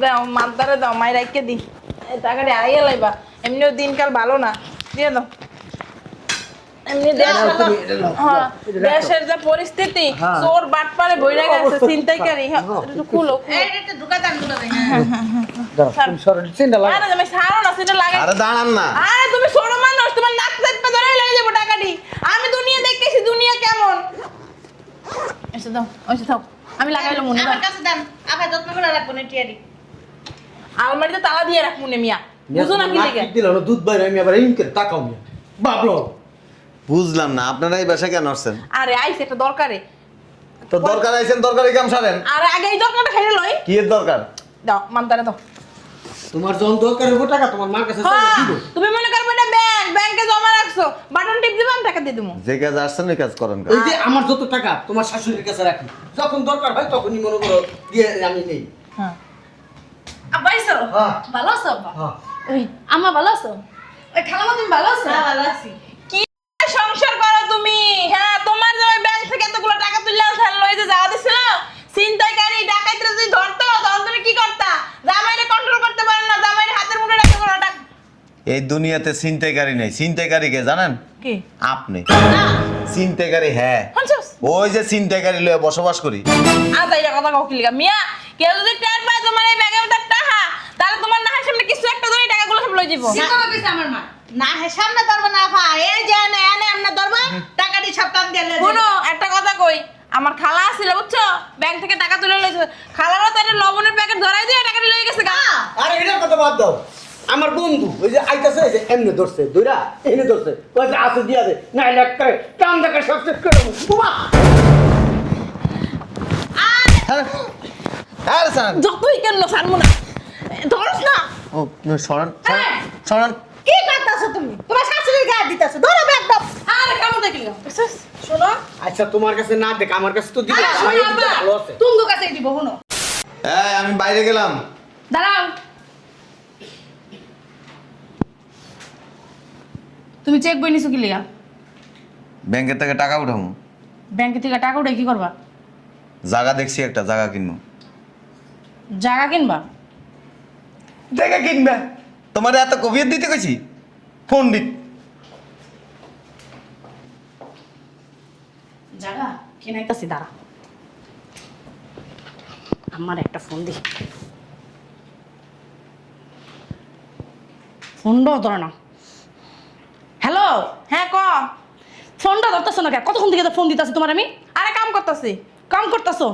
দাও মাদারে দাও মাই রাইকে দি টাকাটা আইয়া লাইবা এমনিও দিনকাল ভালো না দিয়ে দাও এমনি দেশের যে পরিস্থিতি চোর বাটপারে বইরা গেছে ছিনতাইকারী একটু খুলো এইটা দোকানদার দোকানে আরে তুমি ছাড়ো না সেটা লাগে আরে দাঁড়ান না আরে তুমি ছোট মানুষ তোমার নাক চাপা ধরে লয়ে যাবো টাকাটি আমি দুনিয়া দেখতেছি দুনিয়া কেমন এসে দাও ওইসে থাক আমি লাগাইলো মনে আমার কাছে দেন আপা যত্ন করে রাখবো না টিয়ারি আলমারিতে তালা দিয়ে রাখ মনে মিয়া বুঝো না কি লিখে দিল না দুধ বাইরে আমি আবার এই করে তাকাও মিয়া বাবলো বুঝলাম না আপনারা এই বাসায় কেন আসছেন? আরে আইছে একটা দরকারে তো দরকার আইছেন, দরকারি কাম সারেন। আরে আগে এই দরকারটা খাইলে লই কি এর দরকার? দাও মানতারে দাও তোমার যখন দরকার হবে টাকা তোমার মার কাছে চাইলে হ্যাঁ, দিব তুমি মনে করবে এটা ব্যাংকে জমা রাখছো বাটন টিপ দিবা আমি টাকা দিয়ে দেবো যে কাজ আসছেন ওই কাজ করেন। এই যে আমার যত টাকা তোমার শাশুড়ির কাছে রাখি যখন দরকার হয় তখনই মনে করো দিয়ে আমি নেই হ্যাঁ আব্বা আইছো হ্যাঁ। ভালো আছো আব্বা হ্যাঁ ওই আম্মা ভালো আছো ওই খালামা তুমি ভালো আছো হ্যাঁ ভালো আছি কি সংসার করো তুমি হ্যাঁ তোমার জামাই ব্যাংক থেকে এতগুলো টাকা তুললে আনসার লই যে যাওয়া দিছিল ছিনতাইকারী ডাকাতরা যদি ধরতো তখন তুমি কি করতা জামাইরে কন্ট্রোল করতে পারো না জামাইরে হাতের মুঠে রাখতে পারো টাকা এই দুনিয়াতে ছিনতাইকারী নেই, ছিনতাইকারী কে জানেন? কি আপনি ছিনতাইকারী। হ্যাঁ শুনছস ওই যে ছিনতাইকারী লয়ে বসবাস করি। আজ এইটা কথা কও কি লিগা মিয়া কেউ যদি টের পায় তোমার এই ব্যাগের মধ্যে টাকা তাহলে তোমার না সামনে কিছু একটা ধরে টাকাগুলো সব লই যাবো কি কথা কইছে আমার মা না হে সামনে ধরবা না আপা এই যে এনে এমনে ধরবা টাকাটি সব টান দিয়ে লয়ে শুনো একটা কথা কই আমার খালা আছিল বুঝছো ব্যাংক থেকে টাকা তুলে লইছে খালারও তো একটা লবণের প্যাকেট ধরাই দিয়ে টাকাটি লই গেছে গা আরে এটার কথা বাদ দাও আমার বন্ধু ওই যে আইতাছে এই যে এমনে ধরছে দুইরা এমনে ধরছে ওই যে আছে দিয়া দে না একটা টান দেখা সব শেষ করে দেবো বাবা আরে স্যার যতই কেন ছাড়বো না ধরস না ও সরান সরান। কি করতাছো তুমি তোমার শাশুড়ির গায়ে দিতাছো ধরো ব্যাগ দাও আরে কেমন দেখলি শোনো আচ্ছা তোমার কাছে না দেখ আমার কাছে তো দিবে আমার এই দিকটা ভালো আছে তুমি কাছে দিব শুনো এই আমি বাইরে গেলাম। দাঁড়াও তুমি চেক বই নিছো কি লিগা ব্যাংকের থেকে টাকা উঠামু। ব্যাংকে থেকে টাকা উঠে কি করবা জায়গা দেখছি একটা, জায়গা কিনবো। জায়গা কিনবা জায়গা কিনবে? তোমার এত কবিয়ত দিতে কইছি পণ্ডিত। জায়গা কিনাইতাছি দাঁড়া আমার একটা ফোন দি ফোনটাও ধরে না হ্যালো হ্যাঁ ক ফোনটা ধরতেছো না কে কতক্ষণ থেকে ফোন দিতেছি তোমার আমি আরে কাম করতেছি কাম করতেছো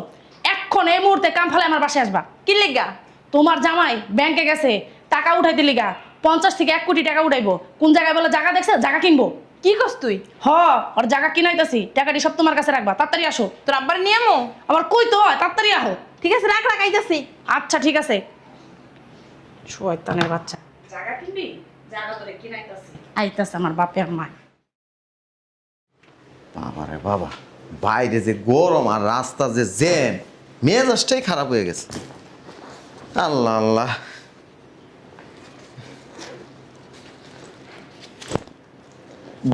এখন এই মুহূর্তে কাম ফেলে আমার বাসায় আসবা কি লিগা তোমার জামাই ব্যাংকে গেছে টাকা উঠাইতে লিগা 50 থেকে 1 কোটি টাকা উঠাইবো কোন জায়গায় বলে জায়গা দেখছে জায়গা কিনবো কি করছ তুই ওর জায়গা কিনাইতাছি টাকাটি সব তোমার কাছে রাখবা তাড়াতাড়ি আসো তোর আব্বার নিয়মো আবার কই তো হয় তাড়াতাড়ি আহো ঠিক আছে রাখ রাখাইতেছি আচ্ছা ঠিক আছে শয়তানের বাচ্চা জায়গা কিনবি জায়গা তোরে কিনাইতাছি আইতাছে আমার বাপের মা বাবারে বাবা, বাইরে যে গরম আর রাস্তা যে জ্যাম, মেজাজটাই খারাপ হয়ে গেছে। আল্লাহ আল্লাহ।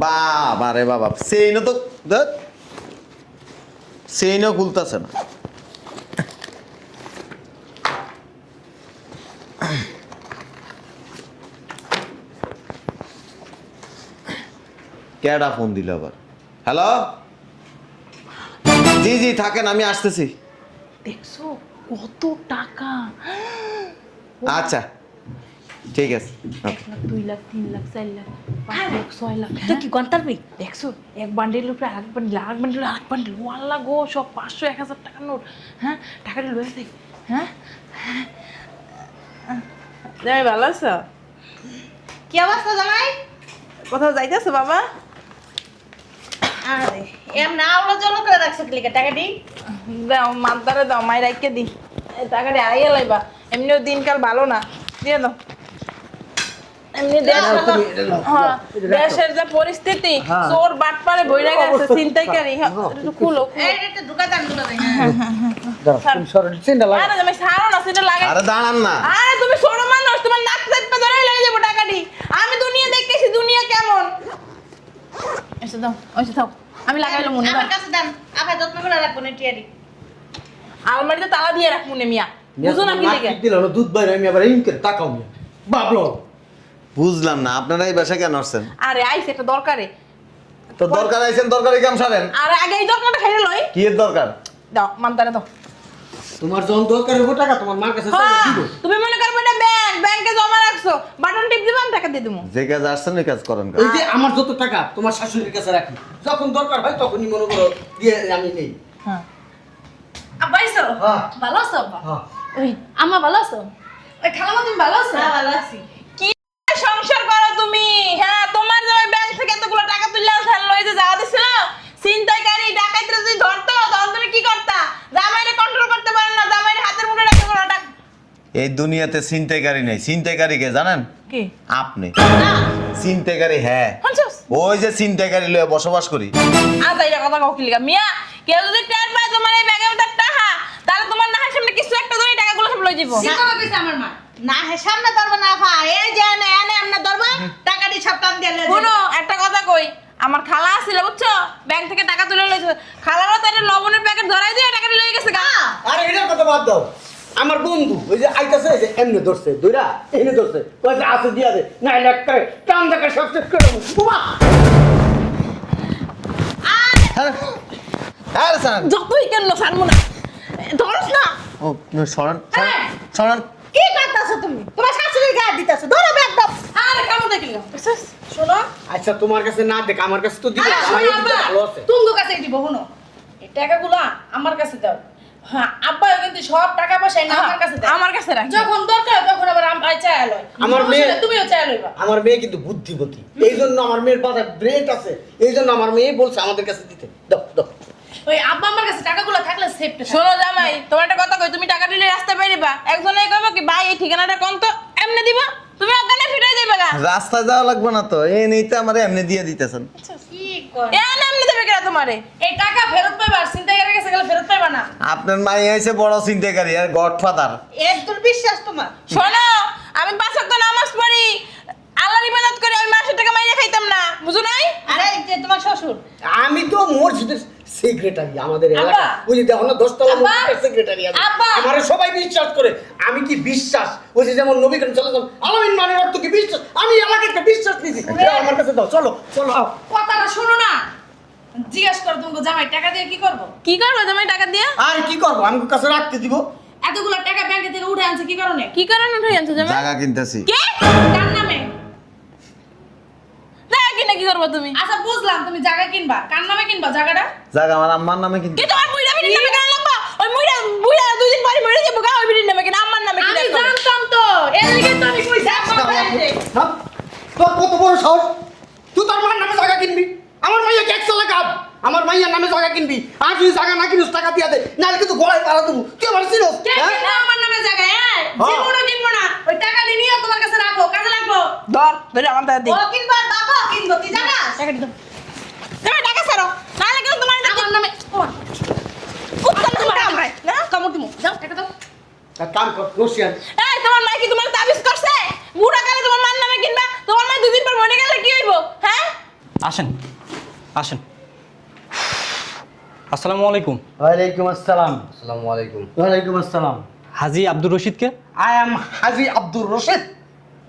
বাবারে বাবা, সেইনো তো সেইনো খুলতেছে না। কেডা ফোন দিল আবার? হ্যালো, জি জি থাকেন, আমি আসতেছি। দেখছো কত টাকা আচ্ছা ঠিক আছে। 1 লাখ 2 লাখ 3 লাখ 4 লাখ 5 লাখ 6 লাখ তুই কি কোন তারবি দেখছো এক বান্ডিলের উপরে আরেক বান্ডিল আরেক বান্ডিল ওয়াল্লা গো সব 500 1000 টাকার নোট হ্যাঁ টাকাটা লয়ে যাই হ্যাঁ জামাই ভালো আছো কি অবস্থা জামাই কোথাও যাইতেছো বাবা আরে এম না আওলা জলো করে রাখছ কি লিগা টাকাটি দাও মানতারে দাও মাই রাইকে দি টাকাটা আইয়া লাইবা এমনিও দিনকাল ভালো না দিয়ে দাও এমনি দেশের যে পরিস্থিতি চোর বাটপারে বইরা গেছে ছিনতাইকারী একটু খুলো এইটা দোকানদার দোকানে তুমি সরল চিন্তা লাগে আরে তুমি ছাড়ো না সেটা লাগে আরে দাঁড়ান না। আরে তুমি ছোট মানুষ তোমার নাক চাপা ধরে লয়ে যাবো টাকাটি আমি দুনিয়া দেখতেছি দুনিয়া কেমন এসে দাও ওইসে থাক আমি লাগাইলো মনে আমার কাছে দেন আপা যত্ন করে রাখবো না টিয়ারি আলমারিতে তালা দিয়ে রাখ মনে মিয়া বুঝো না কি লেগে দিল না দুধ বাইরে আমি আবার ইনকে তাকাও মিয়া বাবলো বুঝলাম না আপনারা এই বাসায় কেন আসছেন? আরে আইছে একটা দরকারে তো দরকার আইছেন, দরকারি কাম সারেন। আরে আগে এই দরকারটা খাইলে লই কি এর দরকার? দাও মানতারে দাও তোমার যখন দরকার হবে টাকা তোমার মার কাছে চাইলে হ্যাঁ দিব তুমি মনে করবে না ব্যাংকে জমা রাখছো বাটন টিপ দিবা আমি টাকা দিয়ে দেবো যে কাজ আসছেন ওই কাজ করেন। এই যে আমার যত টাকা তোমার শাশুড়ির কাছে রাখি যখন দরকার হয় তখনই মনে করো দিয়ে আমি নেই হ্যাঁ আব্বা আইছো? হ্যাঁ। ভালো আছো আব্বা? হ্যাঁ ওই আম্মা ভালো আছো? ওই খালামা তুমি ভালো আছো? ভালো আছি কি সংসার করো তুমি হ্যাঁ তোমার যে ওই ব্যাংক থেকে এতগুলো টাকা তুললে আনছেন লই যে যাওয়া দিছিল ছিনতাইকারী ডাকাইতরা যদি ধরতো তখন তুমি কি করতা জামাইরে কন্ট্রোল করতে পারো না জামাইরে হাতের মুঠে রাখতে পারো না এই দুনিয়াতে ছিনতাইকারী নেই, ছিনতাইকারী কে জানেন? কি আপনি ছিনতাইকারী। হ্যাঁ, শুনছস ওই যে ছিনতাইকারী লয়ে বসবাস করি। আজ এইটা কথা কাউ কি লিগা মিয়া কেউ যদি টের পায় তোমার এই ব্যাগের মধ্যে টাকা তাহলে তোমার না হয় সামনে কিছু একটা ধরে টাকাগুলো সব লই যাব কি কথা কইছে আমার মা? না হে সামনে ধরবে না ভাই এই যে এনে এনে এমনি ধরবা টাকাটি সব টান দিয়ে লয়ে শুনো একটা কথা কই আমার খালা আছিল বুঝছো ব্যাংক থেকে টাকা তুলে লইছে খালারও তার লবণের প্যাকেট ধরাই দিয়ে টাকাটা লই গেছে গা আরে এটার কথা বাদ দাও আমার বন্ধু ওই যে আইতাছে এই যে এমনি ধরছে দুইরা এনে ধরছে ওই যে আছে দিয়া দে না একটা টান দেখা সব শেষ করে দেবো বাবা হ্যাঁ স্যার। যতই কেন ছাড়বো না ধরস না ও সরান সরান সরান। কি করতাছো তুমি তোমার শাশুড়ির গায়ে দিতেছো ধরো ব্যাগ দাও আরে কেমন দেখলি শোনো আচ্ছা তোমার কাছে না দেখ আমার কাছে তো দিবে আরে আমার শোনো এদিকে আব্বা, ভালো আছে তুঙ্গু কাছে দিব শুনো। এই টাকাগুলা আমার কাছে দাও। হ্যাঁ আব্বা কিন্তু সব টাকা পয়সা না আমার কাছে দাও। আমার কাছে রাখ যখন দরকার তখন আবার আমি চাই লই। আমার মেয়ে- তুমিও চাই লইবা। আমার মেয়ে কিন্তু বুদ্ধিমতী এই জন্য আমার মেয়ের পাশে ব্রেন আছে এই জন্য আমার মেয়ে বলছে আমাদের কাছে দিতে দাও দাও ওই আব্বা আমার কাছে টাকাগুলো থাকলে সেফটি শোনো জামাই তোমার একটা কথা কই তুমি টাকা দিলে রাস্তায় পাইবা একজনে কইবো কি ভাই এই ঠিকানাটা কোন তো এমনি দিবা তুমি ওখানে ফিরে যাইবা গা রাস্তায় যাওয়া লাগবে না তো, এই নেই তো আমার এমনি দিয়ে দিতেছেন। কি কর এ এমনি দেবে কিনা তোমারে এই টাকা ফেরত পাইবা আর চিন্তাইকারের কাছে গেলে ফেরত পাইবা না। আপনার মাই হয়েছে বড় ছিনতাইকারী আর গডফাদার। এর তোর বিশ্বাস তোমার শোনো আমি 5 ওয়াক্ত নামাজ পড়ি আল্লাহর ইবাদত করি আমি মাসের টাকা মাইরে খাইতাম না বুঝো নাই আরে এই যে তোমার শ্বশুর আমি তো মসজিদের সেক্রেটারি আমাদের আব্বা। এলাকা বুঝলি দেখো না 10 তলা আব্বা। মসজিদের সেক্রেটারি আমি আব্বা। আমারে সবাই বিশ্বাস করে আমি কি বিশ্বাস ওই যে যেমন নবী করিম সাল্লাল্লাহু আলাইহি ওয়াসাল্লাম আলামিন মানে অর্থ কি বিশ্বাস আমি এলাকায় একটা বিশ্বাস নিছি দাও, আমার কাছে দাও চলো চলো আও। কথাটা শোনো না। জিজ্ঞাসা করো তুমি জামাই টাকা দিয়ে কি করবো? কি করবে জামাই টাকা দিয়া আর কি করব আমার কাছে রাখতে দিব এতগুলো টাকা ব্যাংকে থেকে উঠে আনছে কি কারণে? কি কারণে উঠে আনছো জামাই জায়গা কিনতেছি। কে কার নামে? টাকা কিনে কি করবে তুমি আচ্ছা বুঝলাম তুমি জায়গা কিনবা। কার নামে কিনবা জায়গাটা? জায়গা আমার আম্মার নামে কিনতে। কি তোমার বুইড়া বিড়ির নামে কেন লাগবা ওই বুইড়া 2 দিন পরে মরে যাবো গা ওই বিড়ির নামে কেন আমার নামে কি আমি লাগবে জানতাম তো। এর লাগি তো আমি কইছি আব্বা বাইরে। হ্যাঁ? তোর কত বড় সাহস তুই তোর মার নামে জায়গা কিনবি আমার মাইয়া এক সালে কাপ আমার মাইয়ার নামে জায়গা কিনবি আর তুই জায়গা না কিনিস টাকা দিয়া দে নাহলে কিন্তু গলায় তালা দেবো তুই আমার চিনোস কে কিনবে আমার নামে জায়গা? এই জীবনও কিনবো না। ওই টাকা দিয়ে নিয়ে তোমার কাছে রাখো, কাজে লাগবো। ধরে আমার টাকা দি ও কিনবো আর বাবা কিনবো তুই জানাস টাকা দি দাও তুমি টাকা ছাড়ো নাহলে কিন্তু তোমার আমার নামে ও উত্তম তোমার আমরাই না কামড় দিমু। যাও টাকা দাও। এক কাম কর রশিয়ান এই তোমার মা কি তোমার তাবিজ করছে বুড়া কালে তোমার মার নামে কিনবা তোমার মা 2 দিন পর মরে গেলে কি হইব হ্যাঁ আসেন আসেন। আসসালামু আলাইকুম। ওয়ালাইকুম আসসালাম আসসালামু আলাইকুম। ওয়ালাইকুম আসসালাম হাজি আব্দুর রশিদকে? আই এম হাজি আব্দুর রশিদ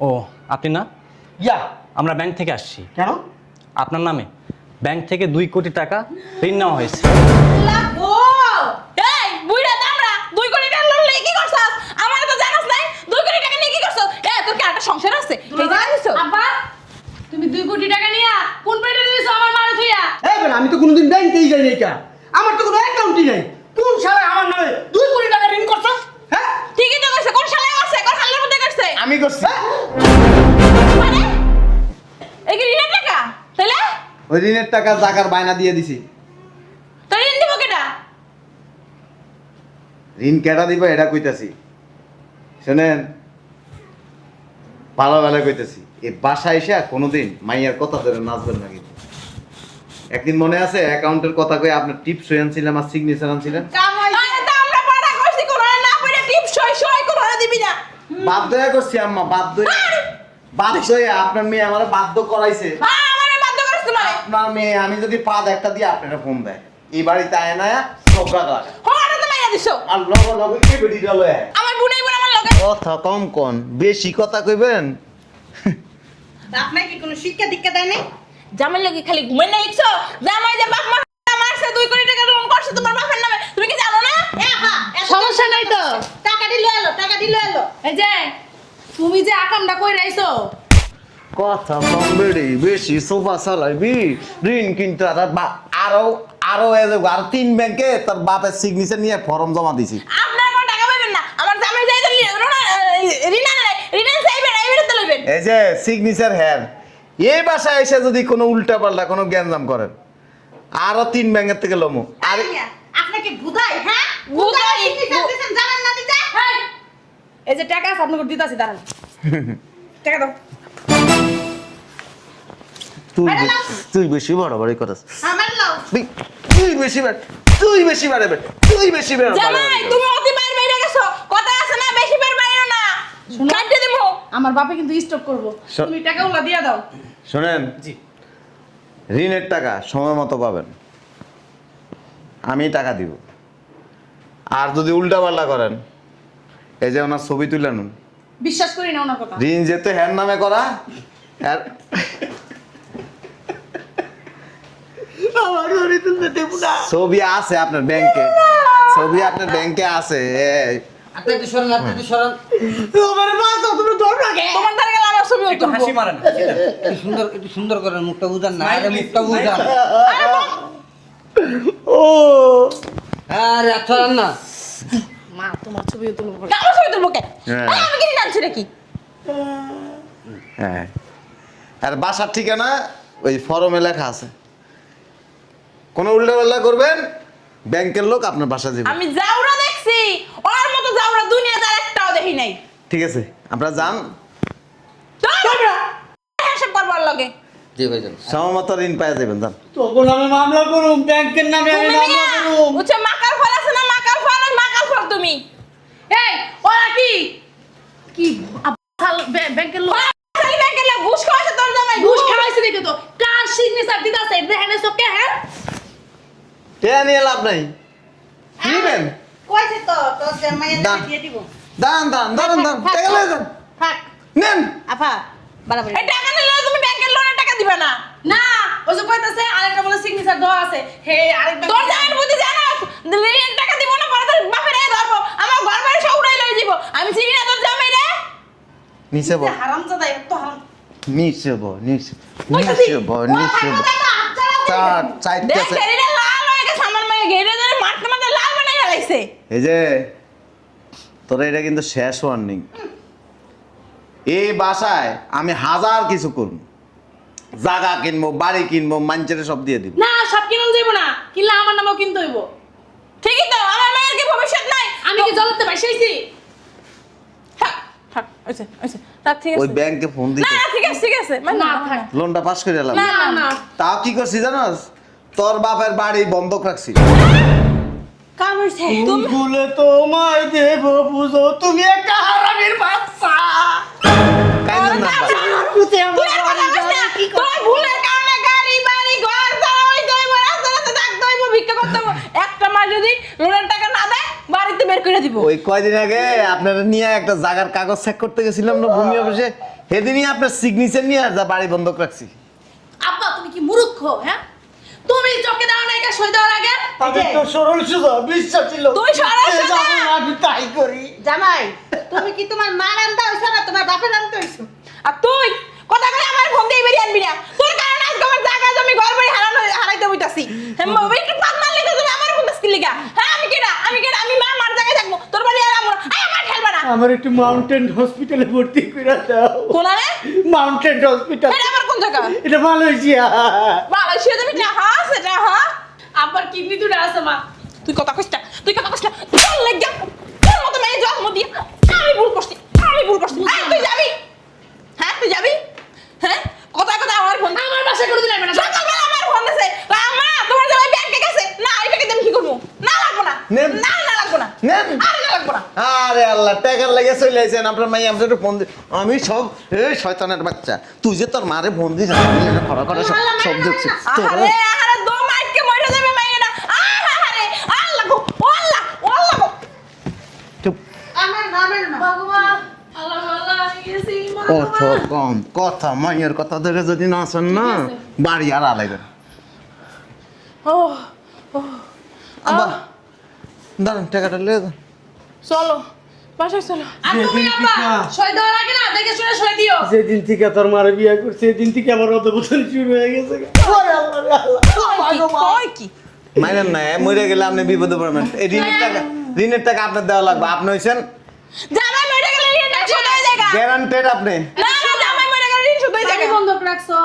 ও আপনি না? ইয়া আমরা ব্যাংক থেকে আসছি। কেন আপনার নামে ব্যাংক থেকে 2 কোটি টাকা ঋণ নেওয়া হয়েছে। লাগবো এই বুড়া দামরা 2 কোটি টাকা লোন লই কি করছস আমার তো জানাস নাই 2 কোটি টাকা নিয়ে কি করছস তোর কি একটা সংসার আছে এই জায়গা দিছো আব্বা তুমি 2 কোটি টাকা নিয়া কোন পেটে দিছো আমার মারে থুইয়া? এই বেটা আমি তো কোনোদিন ব্যাংকেই যাই নাই কা আমার তো কোনো অ্যাকাউন্টই নাই কোন সালে আমার নামে 2 কোটি টাকা ঋণ করছস হ্যাঁ ঠিকই তো কইছে কোন শালায় করছে কোন শালার মধ্যে করছে আমি করছি। মানে এই কি ঋণের টাকা তাহলে ওই ঋণের টাকা জাগার বায়না দিয়ে দিছি। তো ঋণ দিব কেডা ঋণ কেটা দিবা এটা কইতাছি শোনেন ভালো ভালো কইতাছি এই বাসায় এসে কোনোদিন মাইয়ার কথা ধরে নাচবেন না কিন্তু। একদিন মনে আছে অ্যাকাউন্টের কথা কই আপনার টিপস হয়ে আনছিলাম আর সিগনেচার আনছিলেন। কামাই আরে তা আমরা পাড়া করছি কোন না পড়ে টিপ সই সই কোন দিবি না বাধ্য হয়ে করছি আম্মা, বাধ্য হয়ে আপনার মেয়ে আমার বাধ্য করাইছে। আমারে বাধ্য করছ তোমারে আপনার মেয়ে আমি যদি পা একটা দিয়ে আপনারা ফোন দেয় এই বাড়িতে আয় না সবরা লাগে। হরে তোমায় দিছো আর লগো লগো কে বেটি ডালে আমার বুনাই বোন আমার লগে কথা কম কোন বেশি কথা কইবেন আপনাকে কি কোনো শিক্ষা দীক্ষা দেয় নাই? জামাই লগে খালি ঘুমাই না ইচ্ছো জামাই যে বাপ মা মারছে 2 কোটি টাকা লোন করছে তোমার বাপের নামে তুমি কি জানো না এ আপা, এত সমস্যা নাই তো। টাকা দিলে এলো, টাকা দিলে এলো। এই যে তুমি যে আকামটা কই রাইছো কথা কম বেড়ি বেশি সোফা চালাইবি ঋণ কিন্তু আরো আরো আর 3 ব্যাংকে তার বাপের সিগনেচার নিয়ে ফর্ম জমা দিছি আপনার কোন টাকা পাবেন না আমার জামাই যাই তো রিনা নাই রিনা চাইবেন এইবার তো লইবেন এই যে সিগনেচার হ্যাঁ এই বাসায় এসে যদি কোনো উল্টা পাল্টা কোনো গ্যাঞ্জাম করেন আরো 3 ব্যাংকের থেকে লমু আর আরে মিয়া, আপনাকে বুঝাই, হ্যাঁ? বুঝাই, বুঝাই, শিক্ষা দিছেন, জানেন না দিতে? এই যে টাকা আছে আপনাকে দিতাছি দাঁড়ান টাকা দাও তুই তুই বেশি বাড়াবাড়ি করস আমার লাও। তুই বেশি বাড় তুই বেশি বাড়াবে তুই বেশি বাড়াবে জামাই তুমি অতি বাইরে বাইরে গেছো কথা আছে না বেশি বার বাইরে না কাটতে দেবো আমার বাপে কিন্তু স্টপ করবো তুমি টাকাগুলো দিয়ে দাও শুনেন জি ঋণের টাকা সময় মতো পাবেন আমি টাকা দিব আর যদি উল্টা পাল্টা করেন এই যে ওনার ছবি তুলে নুন বিশ্বাস করি না ওনার কথা ঋণ যেতে হ্যার নামে করা আর আমার ঘরে তুলতে দেব না। ছবি আছে আপনার ব্যাংকে ছবি আপনার ব্যাংকে আছে এই। আপনি একটু সরেন, আপনি একটু সরেন। আমার বাঁচাও, তুমি ধরো না কে? তোমার দ্বারা গেলে আমার ছবি একটু তুলবো হাসি মারেন। একটু সুন্দর করেন, মুখটা বুঝান না। আরে মুখটা বুঝান। ও আরে সরেন না। মা তোমার ছবিও তুলবো আমার ছবি তুলবো কে হ্যাঁ। আমি কি জানছি নাকি হ্যাঁ আর বাসার ঠিকানা ওই ফর্মে লেখা আছে কোনো উল্টা পাল্টা করবেন ব্যাংকের লোক আপনার বাসা যাবে আমি জাউরা দেখছি ওর মতো জাউরা দুনিয়াতে একটাও দেখি নাই ঠিক আছে আপনারা যান তোমরা হিসাব করবার লগে জি ভাইজান। সমমত ঋণ পাওয়া যাবেন যান তখন আমি মামলা করুম, ব্যাংকের নামে আমি তুমি মামলা মিয়া করুম। উচ্ছে মাকার ফল আছে না মাকার ফল ওই মাকার ফল তুমি এই ওরা কি কি ব্যাংকের লোক খালি ব্যাংকে লে ঘুষ খাওয়াছে তোর জামাই ঘুষ খাওয়াইছে দেখে তো কার সিগনেচার দিতাছে দেখেন সবকে হ্যাঁ টেয়া নিয়ে লাভ নাই নিবেন কইছে তো, তোর জামাইয়ের দান। দিয়ে দিব। দান দান দান দান টাকা লয়ে যান থাক। নেন আপা, বাড়াবাড়ি। এই টাকা নিলে তুমি ব্যাংকের লোনের টাকা দিবা না না ওই যে কইতাছে আরেকটা বলে সিগনেচার দেওয়া আছে হে আরেকটা তোর জামাইয়ের বুদ্ধি জানো ঋণ টাকা দিব না পরে তোর বাপের এ ধরবো আমার ঘর বাড়ি সব উড়াই লই যাব আমি চিনি না তোর জামাই রে নিচে বল হারামজাদা এত হারাম নিচে বল নিচে নিচে বল নিচে বল চার চারটা দেখ ঘেরিটা লাল হয়ে গেছে আমার মেয়ে ঘেরে ধরে মারতে মারতে লাল বানাই ফেলাইছে এই যে তোর এটা কিন্তু শেষ ওয়ার্নিং এই বাসায় আমি হাজার কিছু করব জায়গা কিনবো বাড়ি কিনবো মাঞ্চেরে সব দিয়ে দিব না সব কিনুন যাইব না কিনলে আমার নামও কিনতে হইব ঠিকই তো আমার মেয়ের কি ভবিষ্যৎ নাই আমি কি জলতে বাইসাইছি থাক থাক আচ্ছা আচ্ছা থাক ঠিক ওই আছে ব্যাংকে ফোন দিতে না ঠিক আছে মানে না থাক লোনটা পাস করে এলাম না না না তাও কি করছি জানোস তোর বাপের বাড়ি বন্ধক রাখছি কাম হইছে তুমি ভুলে তোমায় দেব বুঝো, তুমি একটা হারামির বাচ্চা। কাইন্দ না পুতে আমার তুই আর কথা বাড়ি বলিস না। যাবে, কি করব? তোর ভুলের কারণে গাড়ি বাড়ি ঘর চালাই দইব রাস্তাতে থাকতে হইব ভিক্ষা করতে হইব একটা মাস যদি লোনের টাকা না দেয় বাড়িতে বের করে দিব ওই কয়দিন আগে আপনারা নিয়ে একটা জায়গার কাগজ চেক করতে গেছিলাম না ভূমি অফিসে সেদিনই আপনার সিগনেচার নিয়ে যা বাড়ি বন্ধক রাখছি আব্বা তুমি কি মূর্খ হ্যাঁ তুমি চোখে দাও না এটা সই দেওয়ার আগে আমি তো সরল সোজা, বিশ্বাস ছিল। তুই সরল যে সোজা? যাবে না, আমি তাই করি। জামাই, তুমি কি তোমার মা আনতে হইছো না তোমার বাপের আনতে হইছো? আর তুই কথা করে আমার ফোন দিয়ে বেরিয়ে আনবি না তোর কারণে আজকে আমার জায়গা জমি ঘর বাড়ি হারাইতে হইতাছি হ্যাঁ একটু পাত মারলি তো তুমি আমার ফোন দিস লিগা হ্যাঁ আমি কেডা আমি মা মার জায়গায় থাকবো তোর বাড়ি আর আমরা আমার খেলবা না আমার একটু মাউন্টেন হসপিটালে ভর্তি করে দাও। কোনারে মাউন্টেন হসপিটাল, এটা আমার কোন জায়গা এটা মালয়েশিয়া। মালয়েশিয়া যাবি না হ্যাঁ সেটা হ্যাঁ আব্বার কিডনি দুটো আছে মা তুই কথা কইস না তোর লাগা তোর মতো মেয়ে জন্ম দিয়ে আমি ভুল করছি হ্যাঁ তুই যাবি হ্যাঁ কথা আমার ফোন আমার বাসায় করে দিলাম না সকালবেলা আমার ফোন দিছে মা তোমার জামাই ব্যাংকে গেছে না এই টাকা আমি কি করবো না লাগবো না নেন। না লাগবো না নেন। আরে না লাগবো না আরে আল্লাহ টাকার লেগে চলে আইছেন আপনার মাই আমাদের ফোন দি আমি সব এই শয়তানের বাচ্চা তুই যে তোর মারে ফোন দিস খরা খরা সব দেখছি আরে দো মাইকে মরে যাবে মাইয়েরা আরে আল্লাহ গো আল্লাহ কথা কম কথা মাইয়ের কথা ধরে যদি না শোন না বাড়ি আর আলাইবেন আব্বা দাঁড়ান টাকাটা লিয়ে যান চলো বাসায় চলো। আর তুমি আব্বা সই দেওয়ার আগে না দেখে শুনে সই দিও। যেদিন থেকে তোর মারে বিয়ে করছে সেদিন থেকে আমার অধপতন শুরু হয়ে গেছে। ওরে আল্লাহ রে আল্লাহ। কয় কি মাইনেন না মরে গেলে আপনি বিপদে পড়বেন এই ঋণের টাকা আপনার দেওয়া লাগবে আপনি হইছেন জামাই মরে গেলে ঋণ শোধ হয়ে যাবে। গ্যারান্টেড আপনি না না জামাই মরে গেলে ঋণ শোধ হয়ে যাবে। গাড়ি বন্ধক রাখছো,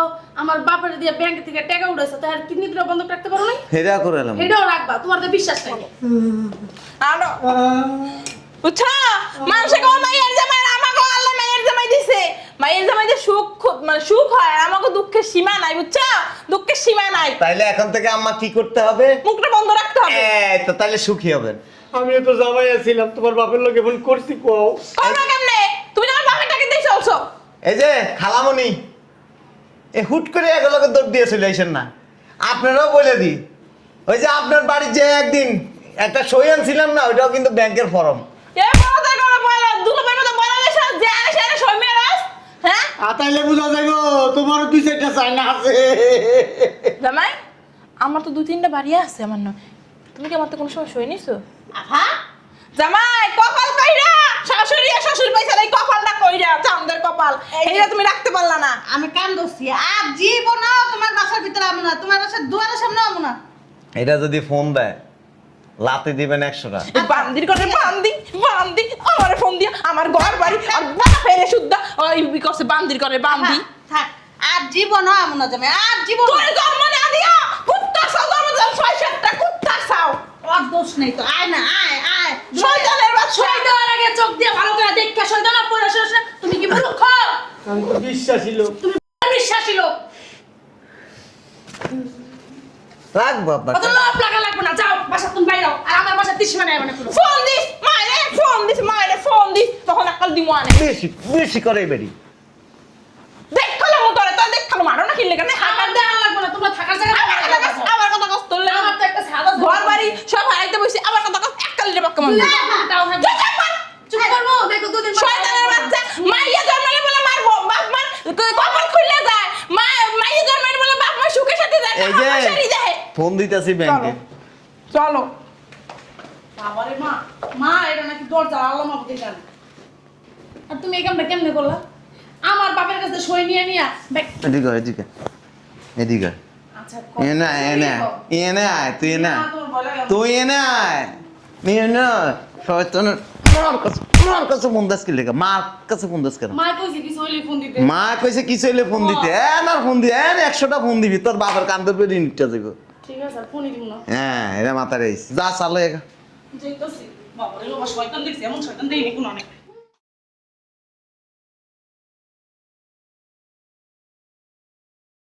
আমার বাপের দিয়ে ব্যাংক থেকে টাকা উড়াইছো, তার কিডনি দুটো বন্ধক রাখতে পারো না? হেরা করে এলাম এটাও রাখবা, তোমার তো বিশ্বাস নাই। আনো বুঝছো মানুষে কোন মাইয়ের জামাই আমাকে আল্লাহ মাইয়ের জামাই দিছে। মাইয়ের জামাই যে মানে সুখ হয় আর আমাকে দুঃখের সীমা নাই বুঝছো দুঃখের সীমা নাই। তাইলে এখন থেকে আম্মা কি করতে হবে মুখটা বন্ধ রাখতে হবে। এই তো তাইলে সুখী হবেন আমিও তো জামাই আছিলাম তোমার বাপের লোক এমন করছি কও। করবা কেমনে তুমি আমার বাপের টাকা দিয়ে চলছো। এই যে খালামণি এ হুট করে এগুলোকে দৌড় দিয়ে চলে আসেন না আপনারাও বলে দিই ওই যে আপনার বাড়ির যে একদিন একটা সই আনছিলাম না ওইটাও কিন্তু ব্যাংকের ফর্ম এ বড় করে বলা দুলো ভাই মতো বলা লেসা যে আরে সেরে সইমিয়া রাস হ্যাঁ তাইলে বুঝা যাইবো তোমার দুই চারটা চাইনা আছে। জামাই আমার তো দুই তিনটা বাড়ি আছে আমার না তুমি কি আমার তো কোনো সময় সই নিছো আফা জামাই কপাল কইরা শাশুড়ি আর শ্বশুর পয়সা এই কপালটা কইরা চাঁদের কপাল এইটা তুমি রাখতে পারলা না। আমি কান দছি আর জীবনও তোমার বাসার ভিতরে আমু না, তোমার বাসার দুয়ারের সামনে আমু না। এটা যদি ফোন দেয় লাতে দিবেন 100টা বান্দির করে বান্দি আমারে ফোন দিয়া আমার ঘর বাড়ি আর বাপেরে শুদ্ধা ওই বিকসে বান্দির করে বান্দি থাক আর জীবনও আমু না জামাই, আর জীবন তোর জন্ম না দিয়া কুত্তা সাও জন্ম জন্ম 6-7টা কুত্তা সাও আর দোষ নেই তো। আয় না আয় আয় শয়তানের বাচ্চা। সই দেওয়ার আগে চোখ দিয়ে ভালো করে দেখে সই দাও না, পড়ে শেষ না। তুমি কি মূর্খ? আমি তো বিশ্বাসী লোক। তুমি বিশ্বাসী লোক। রাখবো আপনার অত লোভ লাগা লাগবে না, যাও বাসা তুমি বাইরে যাও। আর আমার বাসা তিসি মানে না কোনো। ফোন দিস মায়েরে ফোন দিস তখন আকাল দিমু আনে বেশি বেশি করে বেরি দেখলো মো তোরে তো দেখলো মারো না কিনলে কেন আমার দেওয়া লাগবে না, তোমরা থাকার জায়গা আবার কথা কষ্ট তোলে আমার তো একটা সাদা ঘর বাড়ি সব হারাইতে বসে আবার কথা কষ্ট এককালে বাক্কা মান চুপ করবো, দেখো দুদিন পর- শয়তানের বাচ্চা মাইয়া জন্মালে বলে মারবো বাপ মার কপাল খুলে যায় মাইয়া জন্মালে বলে বাপ মা সুখে সাথে যায় এই যে সারি যায় ফোন দিতেছি ব্যাংকে চলো বাবারে মা, মা এটা নাকি দরজা আল্লাহ মাহবুদের জানে। আর তুমি এই কামটা কেমনে করলা? আমার বাপের কাছে সই নিয়ে নিয়া এদিকে এদিকে এদিকে আচ্ছা এনে এনে এনে আয় তুই এনে আয়। তোমার ভয় লাগে? তুই এনে আয় নিয়ে না শয়তানের মার কাছে ফোন দাস কি লেখা মার কাছে ফোন দাস কেন মা কইছে কি সইলে ফোন দিতে। মা কইছে কি চলে ফোন দিতে না ফোন দি 100টা ফোন দিবি তোর বাবার কান্দর পেয়ে নিতে যাবো ঠিক আছে, আর ফোনই দিব না। হ্যাঁ এটা মাথা রেস যা চালো যাইতাছি। বাবারে বাবা, শয়তান দেখছি, এমন শয়তান দেইনি কোনো অনেক।